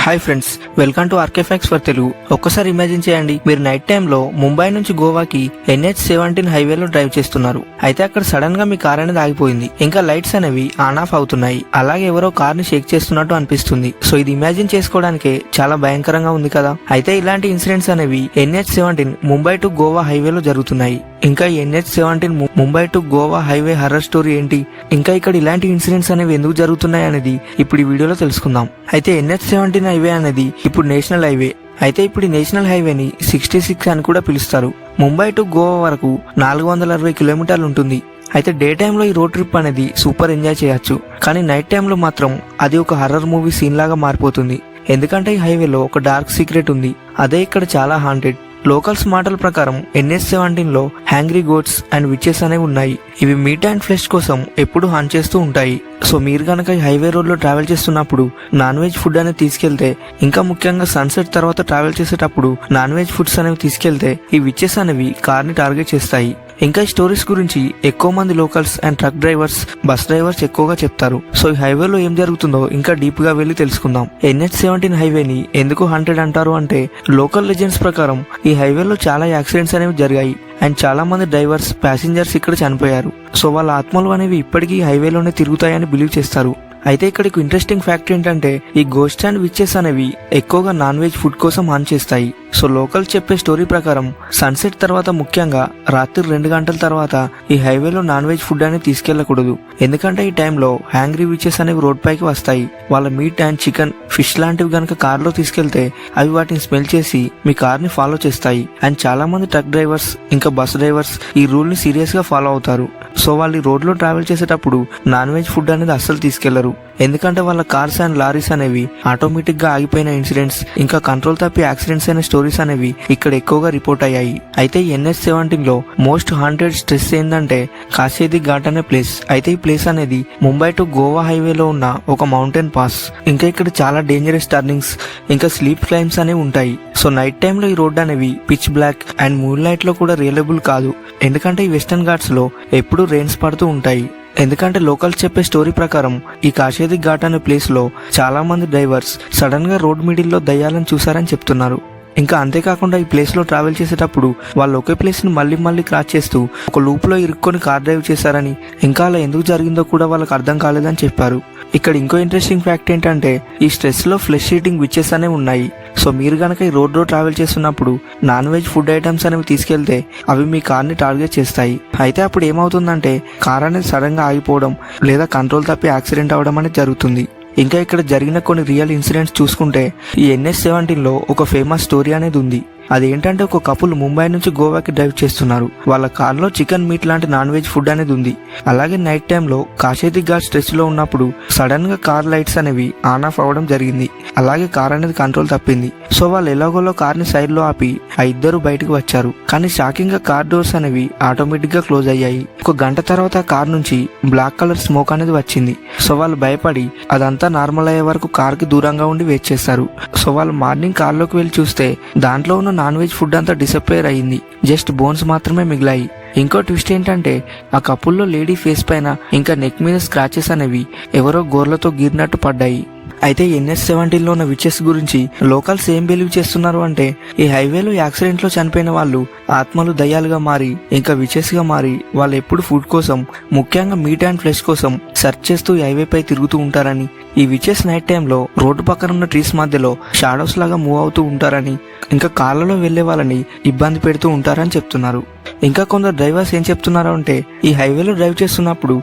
Hi friends, welcome to RK facts for Telugu. ఒక్కసారి imagine చేయండి, మీరు నైట్ టైంలో ముంబై నుంచి గోవాకి NH-17 హైవేలో డ్రైవ్ చేస్తున్నారు. అయితే అక్కడ సడన్ గా మీ కార్ అనేది ఆగిపోయింది. ఇంకా లైట్స్ అనేవి ఆన్ ఆఫ్ అవుతున్నాయి. అలాగే ఎవరో కార్ ని షేక్ చేస్తున్నట్టు అనిపిస్తుంది. సో ఇది ఇమాజిన్ చేసుకోవడానికే చాలా భయంకరంగా ఉంది కదా. అయితే ఇలాంటి ఇన్సిడెంట్స్ అనేవి NH-17 ముంబై టు గోవా హైవేలో జరుగుతున్నాయి. ఇంకా NH-17 Mumbai to Goa highway horror story ఏంటి, ఇంకా ఇక్కడ ఇలాంటి ఇన్సిడెంట్స్ అనేవి ఎందుకు జరుగుతున్నాయి అనేది ఇప్పుడు ఈ వీడియోలో తెలుసుకుందాం. అయితే NH-17 హైవే అనేది ఇప్పుడు నేషనల్ హైవే. అయితే ఇప్పుడు నేషనల్ హైవేని 66 అని కూడా పిలుస్తారు. ముంబై టు గోవా వరకు 460 కిలోమీటర్లు ఉంటుంది. అయితే డే టైంలో ఈ రోడ్ ట్రిప్ అనేది సూపర్ ఎంజాయ్ చేయొచ్చు, కానీ నైట్ టైంలో మాత్రం అది ఒక హర్రర్ మూవీ సీన్ లాగా మారిపోతుంది. ఎందుకంటే ఈ హైవేలో ఒక డార్క్ సీక్రెట్ ఉంది. అదే ఇక్కడ చాలా హాంటెడ్. లోకల్స్ మాటల ప్రకారం NH-17 లో హ్యాంగ్రీ గోట్స్ అండ్ విచెస్ అనేవి ఉన్నాయి. ఇవి మీట్ అండ్ ఫ్లెష్ కోసం ఎప్పుడు హంట్ చేస్తూ ఉంటాయి. సో మీరు గనక ఈ హైవే రోడ్ లో ట్రావెల్ చేస్తున్నప్పుడు నాన్ వెజ్ ఫుడ్ అనేది తీసుకెళ్తే, ఇంకా ముఖ్యంగా సన్సెట్ తర్వాత ట్రావెల్ చేసేటప్పుడు నాన్ వెజ్ ఫుడ్స్ అనేవి తీసుకెళ్తే, ఈ విచెస్ అనేవి కార్ ని టార్గెట్ చేస్తాయి. ఇంకా ఈ స్టోరీస్ గురించి ఎక్కువ మంది locals and truck drivers, bus drivers ఎక్కువగా చెప్తారు. సో ఈ హైవేలో ఏం జరుగుతుందో ఇంకా డీప్ గా వెళ్లి తెలుసుకుందాం. NH-17 హైవేని ఎందుకు హంటెడ్ అంటారు అంటే, లోకల్ లెజెండ్స్ ప్రకారం ఈ హైవేలో చాలా యాక్సిడెంట్స్ అనేవి జరిగాయి అండ్ చాలా మంది డ్రైవర్స్, ప్యాసింజర్స్ ఇక్కడ చనిపోయారు. సో వాళ్ళ ఆత్మలు అనేవి ఇప్పటికీ హైవేలోనే తిరుగుతాయని బిలీవ్ చేస్తారు. అయితే ఇక్కడికి ఇంట్రెస్టింగ్ ఫ్యాక్ట్ ఏంటంటే, ఈ గోస్ట్ అండ్ విచెస్ అనేవి ఎక్కువగా నాన్ వెజ్ ఫుడ్ కోసం హాన్ చేస్తాయి. సో లోకల్ చెప్పే స్టోరీ ప్రకారం సన్సెట్ తర్వాత, ముఖ్యంగా రాత్రి 2 గంటల తర్వాత ఈ హైవేలో నాన్ వెజ్ ఫుడ్ అనేది తీసుకెళ్లకూడదు. ఎందుకంటే ఈ టైంలో హ్యాంగ్రీ విచెస్ అనేవి రోడ్ పైకి వస్తాయి. వాళ్ళ మీట్ అండ్ చికెన్, ఫిష్ లాంటివి గనక కార్ లో తీసుకెళ్తే అవి వాటిని స్మెల్ చేసి మీ కార్ ని ఫాలో చేస్తాయి. అండ్ చాలా మంది ట్రక్ డ్రైవర్స్, ఇంకా బస్ డ్రైవర్స్ ఈ రూల్ ని సీరియస్ గా ఫాలో అవుతారు. సో వాళ్ళు ఈ రోడ్ లో ట్రావెల్ చేసేటప్పుడు నాన్ వెజ్ ఫుడ్ అనేది అస్సలు తీసుకెళ్లరు. ఎందుకంటే వాళ్ళ కార్స్ అండ్ లారీస్ అనేవి ఆటోమేటిక్ గా ఆగిపోయిన ఇన్సిడెంట్స్, ఇంకా కంట్రోల్ తప్పి యాక్సిడెంట్స్ అయిన స్టోరీస్ అనేవి ఇక్కడ ఎక్కువగా రిపోర్ట్ అయ్యాయి. అయితే NH-17 లో మోస్ట్ హాంటెడ్ స్ట్రెస్ ఏంటంటే కాశేది ఘాట్ అనే ప్లేస్. అయితే ఈ ప్లేస్ అనేది ముంబై టు గోవా హైవేలో ఉన్న ఒక మౌంటైన్ పాస్. ఇంకా ఇక్కడ చాలా డేంజరస్ టర్నింగ్స్, ఇంకా స్లీప్ క్లైమ్స్ అనేవి ఉంటాయి. సో నైట్ టైంలో ఈ రోడ్ అనేవి pitch black and moonlight లో కూడా రియలబుల్ కాదు. ఎందుకంటే ఈ వెస్టర్న్ ఘాట్స్ లో ఎప్పుడూ రెయిన్స్ పడుతూ ఉంటాయి. ఎందుకంటే లోకల్స్ చెప్పే స్టోరీ ప్రకారం ఈ కాశేది ఘాట్ అనే ప్లేస్ లో చాలా మంది డ్రైవర్స్ సడన్ గా రోడ్ మిడిల్ లో దయ్యాలను చూసారని చెప్తున్నారు. ఇంకా అంతేకాకుండా ఈ ప్లేస్ లో ట్రావెల్ చేసేటప్పుడు వాళ్ళు ఒకే ప్లేస్ ని మళ్ళీ క్రాస్ చేస్తూ ఒక లూప్ లో ఇరుక్కొని కార్ డ్రైవ్ చేశారని, ఇంకా అలా ఎందుకు జరిగిందో కూడా వాళ్ళకి అర్థం కాలేదని చెప్పారు. ఇక్కడ ఇంకో ఇంట్రెస్టింగ్ ఫ్యాక్ట్ ఏంటంటే, ఈ స్ట్రెస్ లో ఫ్లెష్ ఈటింగ్ విచెస్ అనేవి ఉన్నాయి. సో మీరు గనక ఈ రోడ్ లో ట్రావెల్ చేస్తున్నప్పుడు నాన్ వెజ్ ఫుడ్ ఐటమ్స్ అనేవి తీసుకెళ్తే అవి మీ కార్ ని టార్గెట్ చేస్తాయి. అయితే అప్పుడు ఏమవుతుందంటే, కార్ అనేది సడన్ గా ఆగిపోవడం లేదా కంట్రోల్ తప్పి యాక్సిడెంట్ అవడం అనేది జరుగుతుంది. ఇంకా ఇక్కడ జరిగిన కొన్ని రియల్ ఇన్సిడెంట్స్ చూసుకుంటే, ఈ NH-17 లో ఒక ఫేమస్ స్టోరీ అనేది ఉంది. అదేంటంటే, ఒక కపుల్ ముంబై నుంచి గోవాకి డ్రైవ్ చేస్తున్నారు. వాళ్ళ కార్ లో చికెన్, మీట్ లాంటి నాన్ వెజ్ ఫుడ్ అనేది ఉంది. అలాగే నైట్ టైంలో కాశేది ఘాట్ స్ట్రెచ్ లో ఉన్నప్పుడు సడన్ గా కార్ లైట్స్ అనేవి ఆన్ ఆఫ్ అవ్వడం జరిగింది. అలాగే కార్ అనేది కంట్రోల్ తప్పింది. సో వాళ్ళు ఎలాగోలో కార్ ని సైడ్ లో ఆపి ఆ ఇద్దరు బయటకు వచ్చారు. కానీ షాకింగ్ గా కార్ డోర్స్ అనేవి ఆటోమేటిక్ గా క్లోజ్ అయ్యాయి. ఒక గంట తర్వాత కార్ నుంచి బ్లాక్ కలర్ స్మోక్ అనేది వచ్చింది. సో వాళ్ళు భయపడి అదంతా నార్మల్ అయ్యే వరకు కార్ కి దూరంగా ఉండి వెయిట్ చేస్తారు. సో వాళ్ళు మార్నింగ్ కార్ లోకి వెళ్లి చూస్తే దాంట్లో ఉన్న నాన్ వెజ్ ఫుడ్ అంతా డిసప్పేర్ అయ్యింది. జస్ట్ బోన్స్ మాత్రమే మిగిలాయి. ఇంకో ట్విస్ట్ ఏంటంటే, ఆ కపుల్లో లేడీ ఫేస్ పైన ఇంకా నెక్ మీద స్క్రాచెస్ అనేవి ఎవరో గోర్లతో గీరినట్టు పడ్డాయి. అయితే NH-17 లో ఉన్న విచెస్ గురించి లోకల్స్ ఏం బిలీవ్ చేస్తున్నారు అంటే, ఈ హైవేలో యాక్సిడెంట్ లో చనిపోయిన వాళ్ళు ఆత్మలు దయ్యాలుగా మారి, ఇంకా విచెస్ గా మారి వాళ్ళు ఎప్పుడు ఫుడ్ కోసం, ముఖ్యంగా మీట్ అండ్ ఫ్లెష్ కోసం సెర్చ్ చేస్తూ ఈ హైవే పై తిరుగుతూ ఉంటారని, ఈ విచెస్ నైట్ టైంలో రోడ్డు పక్కన ఉన్న ట్రీస్ మధ్యలో షాడోస్ లాగా మూవ్ అవుతూ ఉంటారని, ఇంకా కార్లలో వెళ్లే వాళ్ళని ఇబ్బంది పెడుతూ ఉంటారని చెప్తున్నారు. ఇంకా కొందరు డ్రైవర్స్ ఏం చెప్తున్నారు అంటే, ఈ హైవేలో డ్రైవ్ చేస్తున్నప్పుడు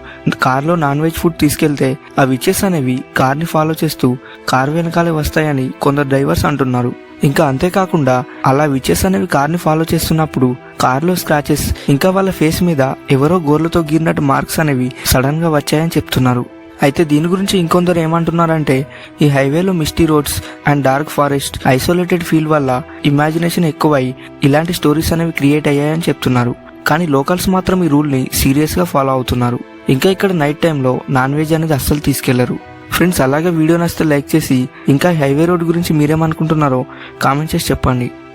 కార్లో నాన్ వెజ్ ఫుడ్ తీసుకెళ్తే ఆ విచెస్ అనేవి కార్ ని ఫాలో చేస్తూ కార్ వెనకాలే వస్తాయని కొందరు డ్రైవర్స్ అంటున్నారు. ఇంకా అంతేకాకుండా అలా విచెస్ అనేవి కార్ ని ఫాలో చేస్తున్నప్పుడు కార్లో స్క్రాచెస్, ఇంకా వాళ్ళ ఫేస్ మీద ఎవరో గోర్లతో గీరినట్టు మార్క్స్ అనేవి సడన్ గా వచ్చాయని చెప్తున్నారు. అయితే దీని గురించి ఇంకొందరు ఏమంటున్నారంటే, ఈ హైవేలో Misty roads and dark forest, isolated feel వల్ల ఇమాజినేషన్ ఎక్కువై ఇలాంటి స్టోరీస్ అనేవి క్రియేట్ అయ్యాయని చెప్తున్నారు. కానీ లోకల్స్ మాత్రం ఈ రూల్ ని సీరియస్ గా ఫాలో అవుతున్నారు. ఇంకా ఇక్కడ నైట్ టైంలో నాన్ వెజ్ అనేది అస్సలు తీసుకెళ్లరు. ఫ్రెండ్స్, అలాగే వీడియో నచ్చితే లైక్ చేసి, ఇంకా హైవే రోడ్ గురించి మీరేమనుకుంటున్నారో కామెంట్ చేసి చెప్పండి.